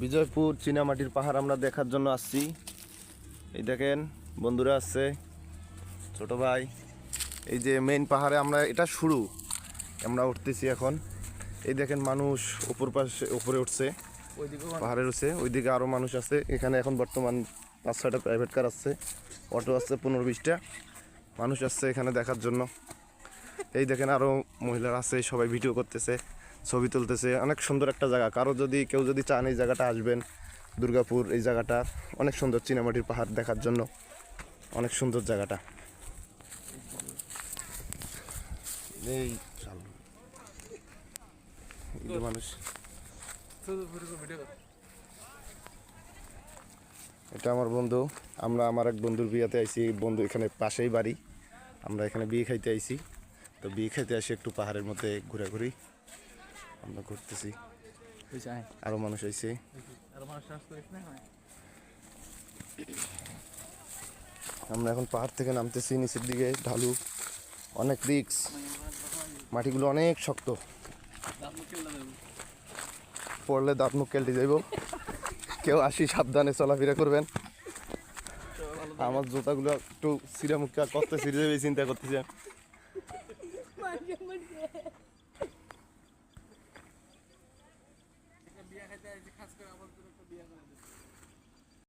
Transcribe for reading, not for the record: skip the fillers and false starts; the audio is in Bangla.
বিজয়পুর চীনামাটির পাহাড় আমরা দেখার জন্য আসছি। এই দেখেন বন্ধুরা আসছে, ছোট ভাই। এই যে মেইন পাহাড়ে আমরা, এটা শুরু, আমরা উঠতেছি এখন। এই দেখেন মানুষ উপরে উঠছে, পাহাড়ে উঠছে। ওইদিকে আরও মানুষ আছে। এখানে এখন বর্তমান 5-6টা প্রাইভেট কার আসছে, অটো আসছে 15-20টা মানুষ আসছে এখানে দেখার জন্য। এই দেখেন আরও মহিলারা আছে, সবাই ভিডিও করতেছে, ছবি তুলতেছে। অনেক সুন্দর একটা জায়গা। কেউ যদি চান এই জায়গাটা আসবেন, দুর্গাপুর এই জায়গাটা অনেক সুন্দর, চীনামাটির পাহাড় দেখার জন্য অনেক সুন্দর জায়গাটা। এই মানুষ, এটা আমার বন্ধু। আমরা আমার এক বন্ধুর বিয়েতে আইছি। বন্ধু এখানে পাশেই বাড়ি, আমরা এখানে বিয়ে খাইতে আইছি। তো বিয়ে খাইতে আসি একটু পাহাড়ের মধ্যে ঘোরাঘুরি আমরা ঘুরতেছি। আরো মানুষ আইছে। আমরা এখন পাহাড় থেকে নামতেছি নিচের দিকে, ঢালু, অনেক রিস্ক, মাটিগুলো অনেক শক্ত, পড়লে দাঁত মুখ কেটে যাইব। কেউ আসি সাবধানে চলাফেরা করবেন। আমার জুতাগুলো একটু সিরা মুখা কত সিরে যাবে চিন্তা করতেছি।